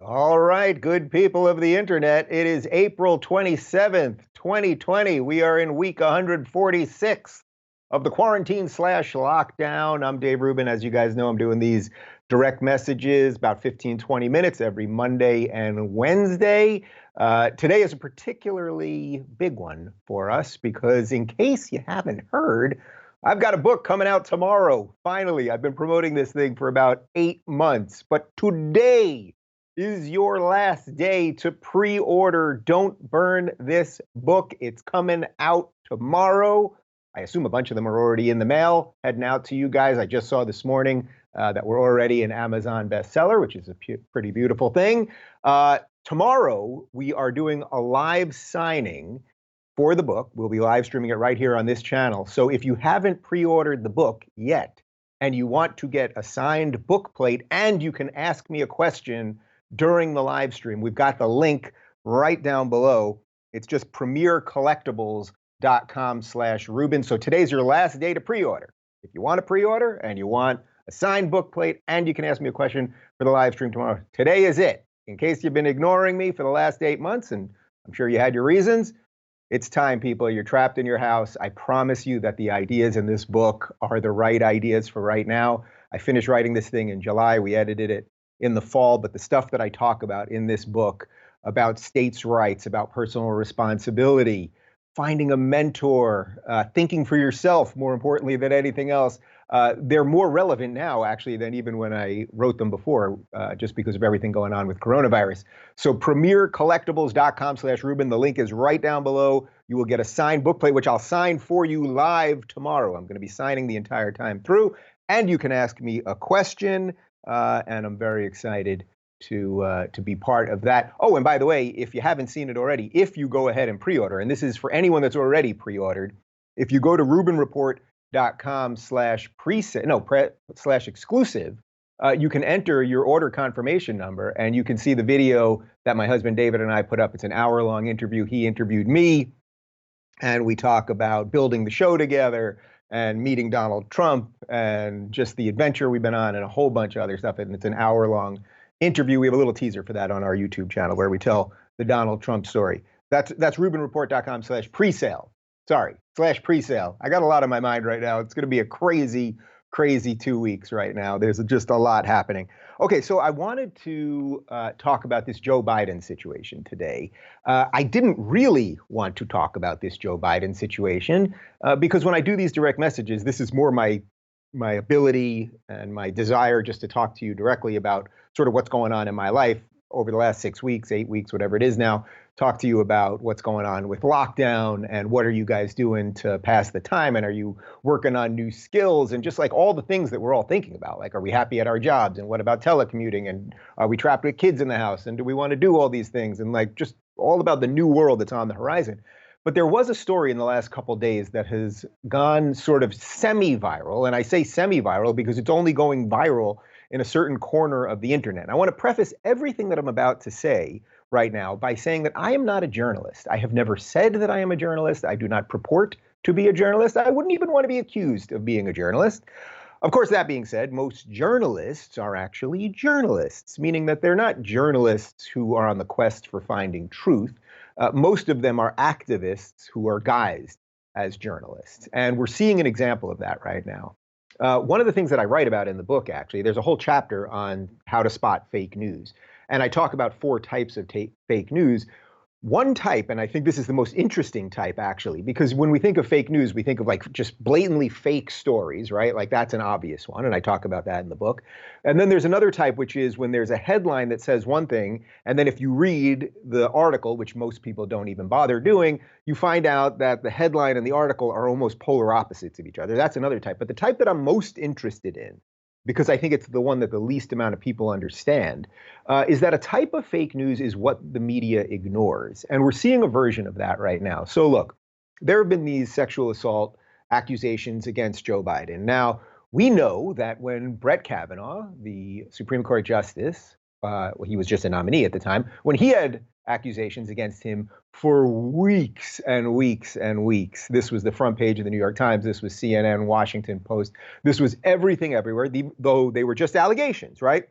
All right, good people of the internet. It is April 27th, 2020. We are in week 146 of the quarantine/lockdown. I'm Dave Rubin. As you guys know, I'm doing these direct messages about 15, 20 minutes every Monday and Wednesday. Today is a particularly big one for us because, in case you haven't heard, I've got a book coming out tomorrow. Finally, I've been promoting this thing for about 8 months, but today is your last day to pre-order Don't Burn This Book. It's coming out tomorrow. I assume a bunch of them are already in the mail, heading out to you guys. I just saw this morning that we're already an Amazon bestseller, which is a pretty beautiful thing. Tomorrow, we are doing a live signing for the book. We'll be live streaming it right here on this channel. So if you haven't pre-ordered the book yet, and you want to get a signed book plate, and you can ask me a question during the live stream, we've got the link right down below. It's just premiercollectibles.com/Rubin. So today's your last day to pre-order. If you want to pre-order and you want a signed book plate and you can ask me a question for the live stream tomorrow, today is it. In case you've been ignoring me for the last 8 months, and I'm sure you had your reasons, it's time, people. You're trapped in your house. I promise you that the ideas in this book are the right ideas for right now. I finished writing this thing in July. We edited it in the fall, but the stuff that I talk about in this book about states' rights, about personal responsibility, finding a mentor, thinking for yourself, more importantly than anything else, they're more relevant now, actually, than even when I wrote them before, just because of everything going on with coronavirus. So premiercollectibles.com/Rubin. The link is right down below. You will get a signed book plate, which I'll sign for you live tomorrow. I'm going to be signing the entire time through, and you can ask me a question. And I'm very excited to be part of that. Oh, and by the way, if you haven't seen it already, if you go ahead and pre-order, and this is for anyone that's already pre-ordered, if you go to rubinreport.com/exclusive, you can enter your order confirmation number, and you can see the video that my husband David and I put up. It's an hour-long interview. He interviewed me, and we talk about building the show together and meeting Donald Trump and just the adventure we've been on and a whole bunch of other stuff. And it's an hour-long interview. We have a little teaser for that on our YouTube channel where we tell the Donald Trump story. That's rubinreport.com/presale. Sorry, /presale. I got a lot on my mind right now. It's going to be a crazy 2 weeks right now. There's just a lot happening. Okay, so I wanted to talk about this Joe Biden situation today. I didn't really want to talk about this Joe Biden situation because when I do these direct messages, this is more my ability and my desire just to talk to you directly about sort of what's going on in my life over the last 6 weeks, 8 weeks, whatever it is now. Talk to you about what's going on with lockdown and what are you guys doing to pass the time, and are you working on new skills, and just like all the things that we're all thinking about, like, are we happy at our jobs, and what about telecommuting, and are we trapped with kids in the house, and do we want to do all these things, and like just all about the new world that's on the horizon. But there was a story in the last couple of days that has gone sort of semi-viral, and I say semi-viral because it's only going viral in a certain corner of the internet. I want to preface everything that I'm about to say right now by saying that I am not a journalist. I have never said that I am a journalist. I do not purport to be a journalist. I wouldn't even want to be accused of being a journalist. Of course, that being said, most journalists are actually journalists, meaning that they're not journalists who are on the quest for finding truth. Most of them are activists who are guised as journalists. And we're seeing an example of that right now. One of the things that I write about in the book, actually, there's a whole chapter on how to spot fake news. And I talk about 4 types of fake news. One type, and I think this is the most interesting type, actually, because when we think of fake news, we think of like just blatantly fake stories, right? Like that's an obvious one, and I talk about that in the book. And then there's another type, which is when there's a headline that says one thing, and then if you read the article, which most people don't even bother doing, you find out that the headline and the article are almost polar opposites of each other. That's another type. But the type that I'm most interested in, because I think it's the one that the least amount of people understand, is that a type of fake news is what the media ignores. And we're seeing a version of that right now. So look, there have been these sexual assault accusations against Joe Biden. Now, we know that when Brett Kavanaugh, the Supreme Court Justice, he was just a nominee at the time, when he had accusations against him for weeks and weeks and weeks. This was the front page of the New York Times. This was CNN, Washington Post. This was everything everywhere, though they were just allegations, right?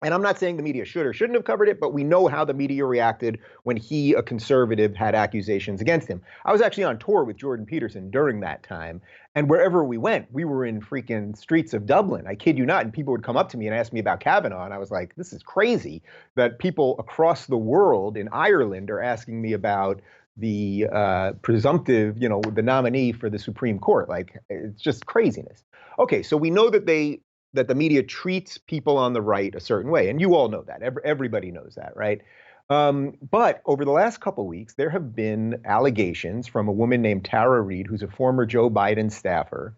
And I'm not saying the media should or shouldn't have covered it, but we know how the media reacted when he, a conservative, had accusations against him. I was actually on tour with Jordan Peterson during that time. And wherever we went, we were in freaking streets of Dublin. I kid you not. And people would come up to me and ask me about Kavanaugh. And I was like, this is crazy that people across the world in Ireland are asking me about the presumptive, the nominee for the Supreme Court. Like, it's just craziness. Okay, so we know that the media treats people on the right a certain way. And you all know that. Everybody knows that, right? But over the last couple of weeks, there have been allegations from a woman named Tara Reid, who's a former Joe Biden staffer,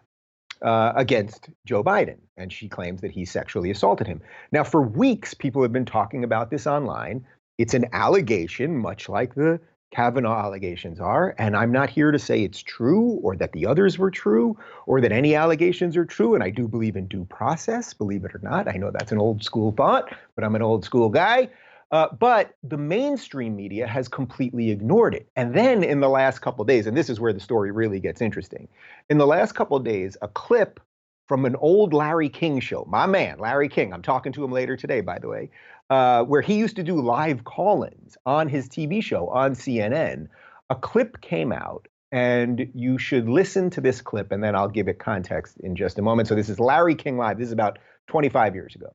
against Joe Biden. And she claims that he sexually assaulted him. Now, for weeks, people have been talking about this online. It's an allegation, much like the Kavanaugh allegations are, and I'm not here to say it's true or that the others were true or that any allegations are true, and I do believe in due process, believe it or not. I know that's an old school thought, but I'm an old school guy. But the mainstream media has completely ignored it. And then in the last couple of days, and this is where the story really gets interesting, in the last couple of days, a clip from an old Larry King show, my man, Larry King, I'm talking to him later today, by the way, where he used to do live call-ins on his TV show on CNN. A clip came out, and you should listen to this clip, and then I'll give it context in just a moment. So this is Larry King Live. This is about 25 years ago.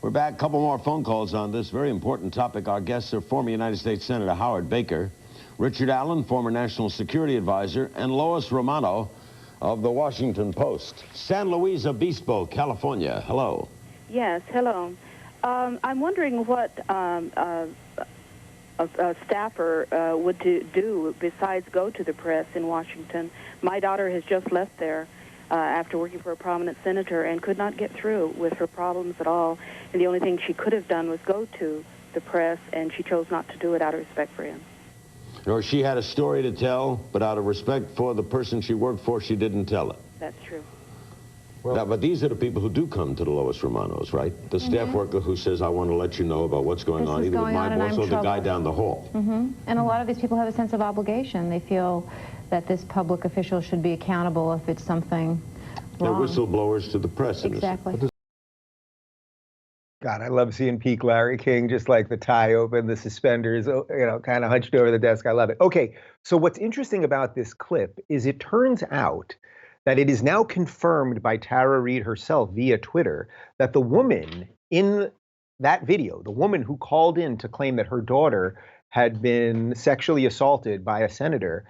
We're back. A couple more phone calls on this very important topic. Our guests are former United States Senator Howard Baker, Richard Allen, former National Security Advisor, and Lois Romano of the Washington Post. San Luis Obispo, California. Hello. Yes, hello. I'm wondering what a staffer would do besides go to the press in Washington. My daughter has just left there after working for a prominent senator and could not get through with her problems at all. And the only thing she could have done was go to the press, and she chose not to do it out of respect for him. Or she had a story to tell, but out of respect for the person she worked for, she didn't tell it. That's true. Well, now, but these are the people who do come to the Lois Romanos, right? The staff worker who says, I want to let you know about what's going on, either with my boss or the guy down the hall. And a lot of these people have a sense of obligation. They feel that this public official should be accountable if it's something wrong. They're whistleblowers to the press. Exactly. God, I love seeing peak Larry King, just like the tie open, the suspenders, kind of hunched over the desk. I love it. Okay, so what's interesting about this clip is it turns out that it is now confirmed by Tara Reid herself via Twitter that the woman in that video, the woman who called in to claim that her daughter had been sexually assaulted by a senator,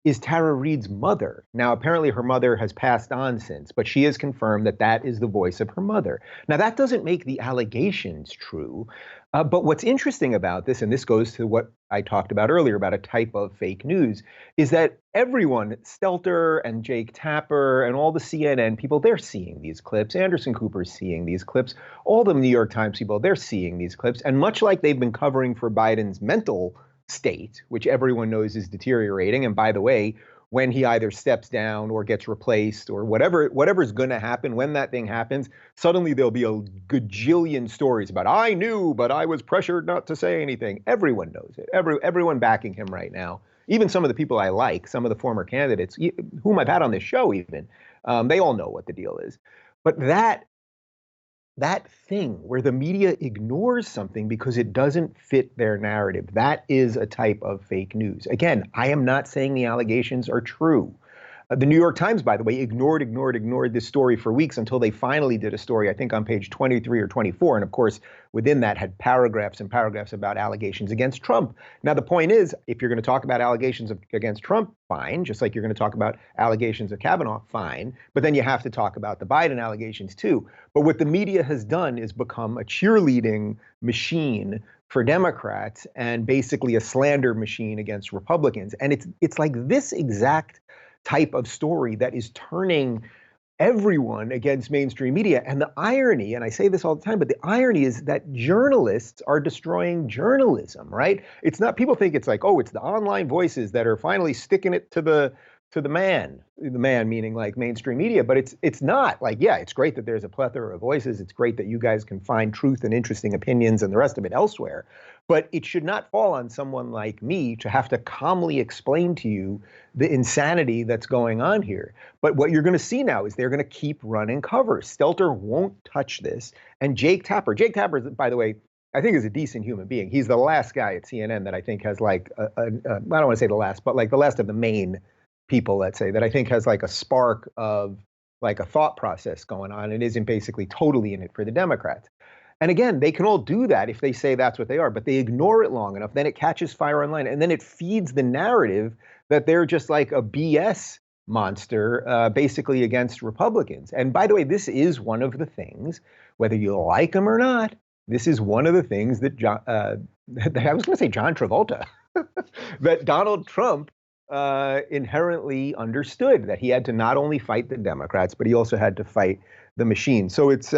is Tara Reid's mother. Now, apparently her mother has passed on since, but she has confirmed that that is the voice of her mother. Now, that doesn't make the allegations true, but what's interesting about this, and this goes to what I talked about earlier about a type of fake news, is that everyone, Stelter and Jake Tapper and all the CNN people, they're seeing these clips. Anderson Cooper's seeing these clips. All the New York Times people, they're seeing these clips. And much like they've been covering for Biden's mental state, which everyone knows is deteriorating. And by the way, when he either steps down or gets replaced or whatever's going to happen, when that thing happens, suddenly there'll be a gajillion stories about, I knew, but I was pressured not to say anything. Everyone knows it. Everyone backing him right now. Even some of the people I like, some of the former candidates, whom I've had on this show even, they all know what the deal is. But that thing where the media ignores something because it doesn't fit their narrative, that is a type of fake news. Again, I am not saying the allegations are true. The New York Times, by the way, ignored this story for weeks until they finally did a story, I think on page 23 or 24. And of course, within that had paragraphs and paragraphs about allegations against Trump. Now, the point is, if you're going to talk about allegations against Trump, fine. Just like you're going to talk about allegations of Kavanaugh, fine. But then you have to talk about the Biden allegations too. But what the media has done is become a cheerleading machine for Democrats and basically a slander machine against Republicans. And it's like this exact type of story that is turning everyone against mainstream media. And the irony, and I say this all the time, but the irony is that journalists are destroying journalism, right? It's not, people think it's like, oh, it's the online voices that are finally sticking it to to the man meaning like mainstream media, but it's not. Like, yeah, it's great that there's a plethora of voices. It's great that you guys can find truth and interesting opinions and the rest of it elsewhere. But it should not fall on someone like me to have to calmly explain to you the insanity that's going on here. But what you're going to see now is they're going to keep running covers. Stelter won't touch this. And Jake Tapper, by the way, I think is a decent human being. He's the last guy at CNN that I think has like, I don't want to say the last, but like the last of the main people, let's say, that I think has like a spark of like a thought process going on and isn't basically totally in it for the Democrats. And again, they can all do that if they say that's what they are, but they ignore it long enough, then it catches fire online, and then it feeds the narrative that they're just like a BS monster, basically against Republicans. And by the way, this is one of the things, whether you like them or not, this is one of the things that I was going to say John Travolta, that Donald Trump inherently understood, that he had to not only fight the Democrats, but he also had to fight the machine. So it's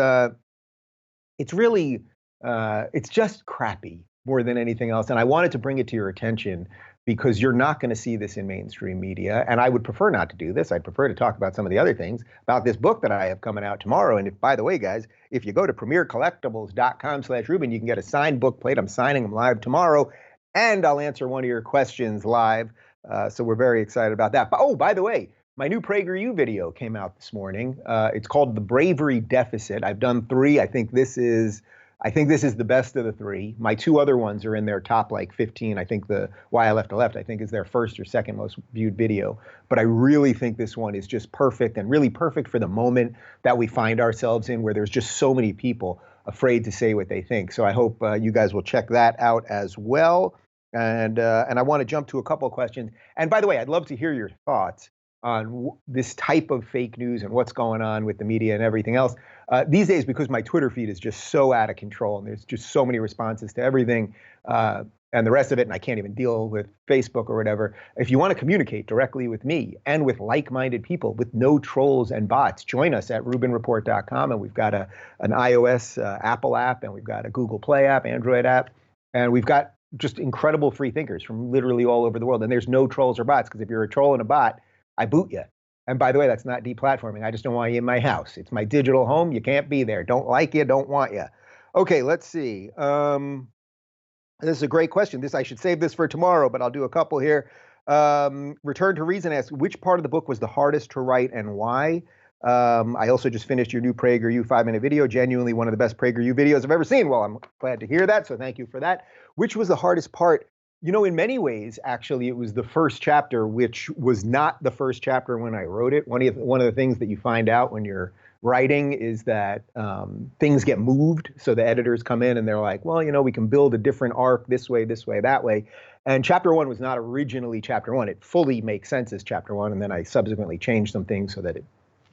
really, it's just crappy more than anything else. And I wanted to bring it to your attention because you're not going to see this in mainstream media. And I would prefer not to do this. I'd prefer to talk about some of the other things, about this book that I have coming out tomorrow. And if, by the way, guys, if you go to premiercollectibles.com/Rubin, you can get a signed book plate. I'm signing them live tomorrow. And I'll answer one of your questions live. So we're very excited about that. But, oh, by the way, my new PragerU video came out this morning. It's called The Bravery Deficit. I've done 3. I think this is the best of the 3. My 2 other ones are in their top like 15. I think the Why I Left a Left, I think, is their first or second most viewed video. But I really think this one is just perfect, and really perfect for the moment that we find ourselves in, where there's just so many people afraid to say what they think. So I hope you guys will check that out as well. And I want to jump to a couple of questions. And by the way, I'd love to hear your thoughts on this type of fake news and what's going on with the media and everything else. These days, because my Twitter feed is just so out of control and there's just so many responses to everything and the rest of it, and I can't even deal with Facebook or whatever. If you want to communicate directly with me and with like-minded people with no trolls and bots, join us at rubinreport.com. And we've got an iOS Apple app, and we've got a Google Play app, Android app, and we've got just incredible free thinkers from literally all over the world. And there's no trolls or bots, because if you're a troll and a bot, I boot you. And by the way, that's not deplatforming. I just don't want you in my house. It's my digital home. You can't be there. Don't like you, don't want you. Okay, let's see. This is a great question. I should save this for tomorrow, but I'll do a couple here. Return to Reason asks, which part of the book was the hardest to write and why? I also just finished your new PragerU 5-minute video. Genuinely one of the best PragerU videos I've ever seen. Well, I'm glad to hear that, so thank you for that. Which was the hardest part? You know, in many ways, actually, it was the first chapter, which was not the first chapter when I wrote it. One of the things that you find out when you're writing is that things get moved. So the editors come in and they're like, well, you know, we can build a different arc this way, that way. And chapter 1 was not originally chapter 1. It fully makes sense as chapter 1. And then I subsequently changed some things so that it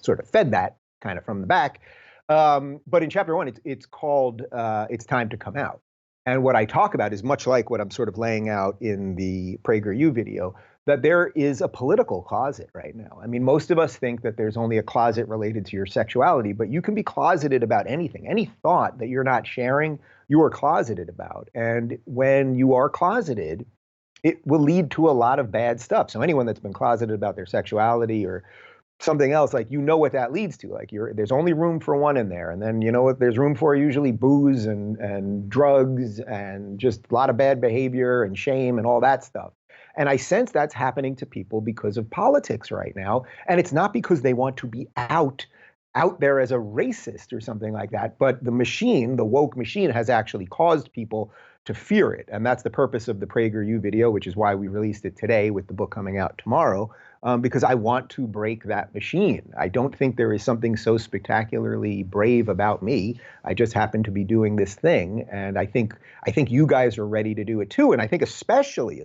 sort of fed that kind of from the back. But in chapter 1, it's called It's Time to Come Out. And what I talk about is much like what I'm sort of laying out in the PragerU video, that there is a political closet right now. I mean, most of us think that there's only a closet related to your sexuality, but you can be closeted about anything. Any thought that you're not sharing, you are closeted about. And when you are closeted, it will lead to a lot of bad stuff. So anyone that's been closeted about their sexuality or something else, like, you know what that leads to. Like, there's only room for one in there. And then, you know what there's room for? Usually booze and drugs and just a lot of bad behavior and shame and all that stuff. And I sense that's happening to people because of politics right now. And it's not because they want to be out there as a racist or something like that. But the machine, the woke machine, has actually caused people to fear it. And that's the purpose of the PragerU video, which is why we released it today with the book coming out tomorrow. Because I want to break that machine. I don't think there is something so spectacularly brave about me. I just happen to be doing this thing, and I think you guys are ready to do it too. And I think especially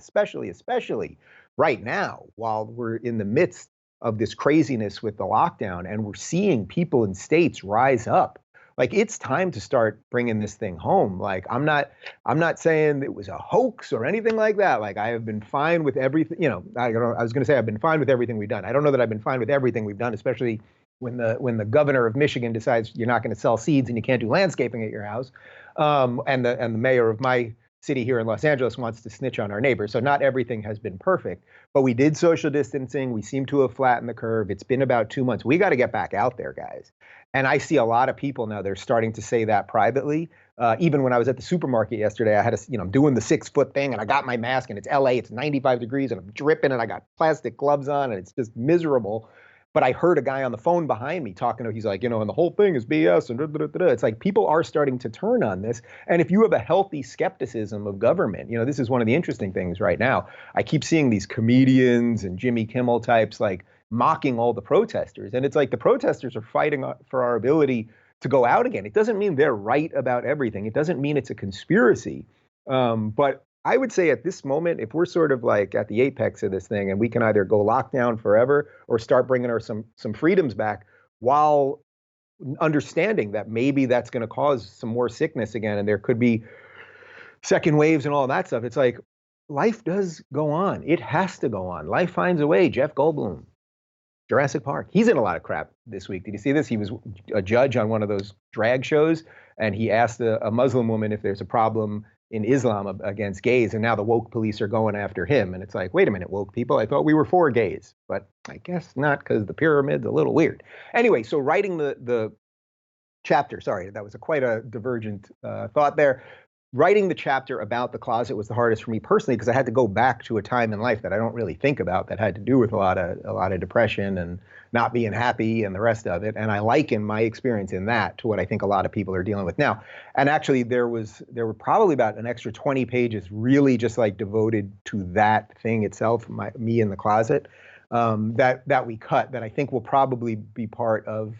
right now, while we're in the midst of this craziness with the lockdown, and we're seeing people in states rise up. Like, it's time to start bringing this thing home. Like, I'm not saying it was a hoax or anything like that. Like, I have been fine with everything. You know, I was going to say I've been fine with everything we've done. I don't know that I've been fine with everything we've done, especially when the governor of Michigan decides you're not going to sell seeds and you can't do landscaping at your house, and the mayor of my city here in Los Angeles wants to snitch on our neighbors. So not everything has been perfect, but we did social distancing. We seem to have flattened the curve. It's been about 2 months. We got to get back out there, guys. And I see a lot of people now, they're starting to say that privately. Even when I was at the supermarket yesterday, I had I'm doing the 6-foot thing and I got my mask and it's LA, it's 95 degrees and I'm dripping and I got plastic gloves on and it's just miserable. But I heard a guy on the phone behind me talking to, he's like, and the whole thing is BS and It's like people are starting to turn on this. And if you have a healthy skepticism of government, this is one of the interesting things right now. I keep seeing these comedians and Jimmy Kimmel types like mocking all the protesters. And it's like the protesters are fighting for our ability to go out again. It doesn't mean they're right about everything. It doesn't mean it's a conspiracy. But I would say at this moment, if we're sort of like at the apex of this thing and we can either go lockdown forever or start bringing some freedoms back while understanding that maybe that's going to cause some more sickness again and there could be second waves and all that stuff. It's like life does go on. It has to go on. Life finds a way. Jeff Goldblum, Jurassic Park. He's in a lot of crap this week. Did you see this? He was a judge on one of those drag shows, and he asked a Muslim woman if there's a problem in Islam against gays, and now the woke police are going after him. And it's like, wait a minute, woke people, I thought we were for gays, but I guess not because the pyramid's a little weird. Anyway, so writing the chapter, sorry, that was quite a divergent thought there. Writing the chapter about the closet was the hardest for me personally because I had to go back to a time in life that I don't really think about that had to do with a lot of depression and not being happy and the rest of it. And I liken my experience in that to what I think a lot of people are dealing with now. And actually, there were probably about an extra 20 pages really just like devoted to that thing itself, me in the closet, that we cut that I think will probably be part of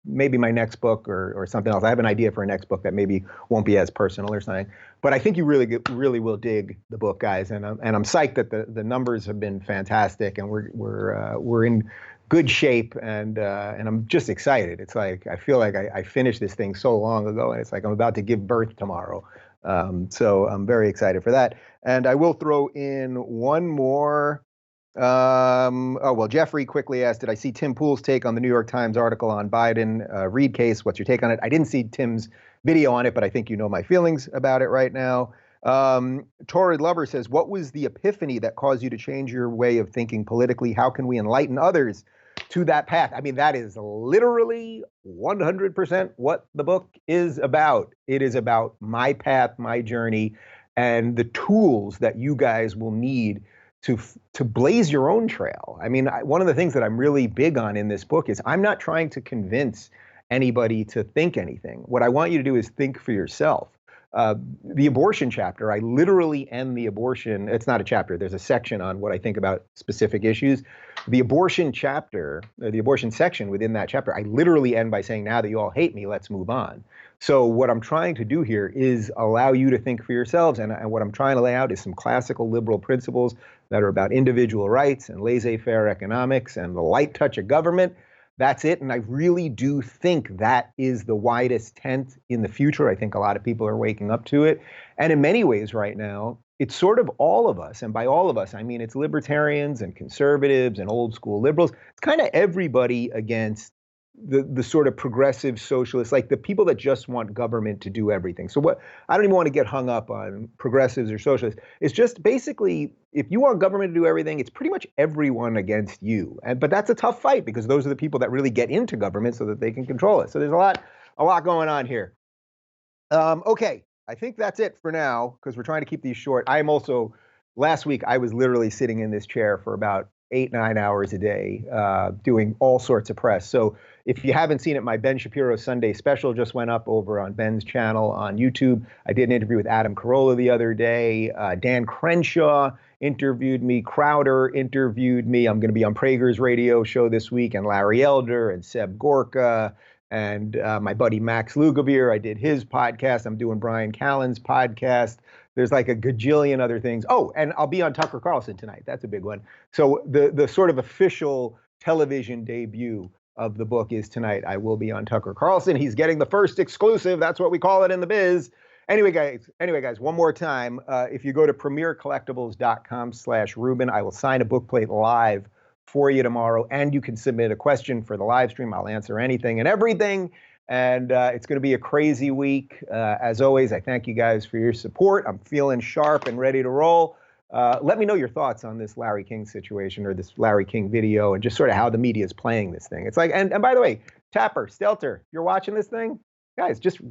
maybe my next book or something else. I have an idea for a next book that maybe won't be as personal or something. But I think you really will dig the book, guys. And I'm psyched that the numbers have been fantastic and we're in good shape and I'm just excited. It's like I feel like I finished this thing so long ago and it's like I'm about to give birth tomorrow. So I'm very excited for that. And I will throw in one more. Jeffrey quickly asked, did I see Tim Pool's take on the New York Times article on Biden Reid case? What's your take on it? I didn't see Tim's video on it, but I think you know my feelings about it right now. Torrid Lover says, what was the epiphany that caused you to change your way of thinking politically? How can we enlighten others to that path? I mean, that is literally 100% what the book is about. It is about my path, my journey, and the tools that you guys will need to blaze your own trail. I mean, one of the things that I'm really big on in this book is I'm not trying to convince anybody to think anything. What I want you to do is think for yourself. The abortion chapter, I literally end the abortion. It's not a chapter. There's a section on what I think about specific issues. The abortion chapter, the abortion section within that chapter, I literally end by saying, now that you all hate me, let's move on. So what I'm trying to do here is allow you to think for yourselves. And what I'm trying to lay out is some classical liberal principles that are about individual rights and laissez-faire economics and the light touch of government. That's it. And I really do think that is the widest tent in the future. I think a lot of people are waking up to it. And in many ways right now, it's sort of all of us. And by all of us, I mean it's libertarians and conservatives and old school liberals. It's kind of everybody against the sort of progressive socialists, like the people that just want government to do everything. So I don't even want to get hung up on progressives or socialists. It's just basically, if you want government to do everything, it's pretty much everyone against you. But that's a tough fight because those are the people that really get into government so that they can control it. So there's a lot going on here. Okay, I think that's it for now because we're trying to keep these short. Last week, I was literally sitting in this chair for about 8-9 hours a day doing all sorts of press. So if you haven't seen it, my Ben Shapiro Sunday special just went up over on Ben's channel on YouTube. I did an interview with Adam Carolla the other day. Dan Crenshaw interviewed me. Crowder interviewed me. I'm going to be on Prager's radio show this week, and Larry Elder and Seb Gorka and my buddy Max Lugavere. I did his podcast. I'm doing Brian Callen's podcast. There's like a gajillion other things. Oh, and I'll be on Tucker Carlson tonight. That's a big one. So the sort of official television debut of the book is tonight. I will be on Tucker Carlson. He's getting the first exclusive. That's what we call it in the biz. Anyway, guys, one more time. If you go to premiercollectibles.com/Rubin, I will sign a book plate live for you tomorrow. And you can submit a question for the live stream. I'll answer anything and everything. And it's going to be a crazy week. As always, I thank you guys for your support. I'm feeling sharp and ready to roll. Let me know your thoughts on this Larry King situation or this Larry King video and just sort of how the media is playing this thing. It's like, and by the way, Tapper, Stelter, if you're watching this thing, guys, just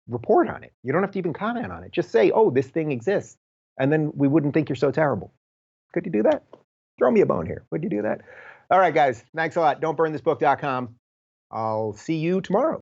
report on it. You don't have to even comment on it. Just say, oh, this thing exists. And then we wouldn't think you're so terrible. Could you do that? Throw me a bone here. Would you do that? All right, guys. Thanks a lot. Don'tBurnThisBook.com. I'll see you tomorrow.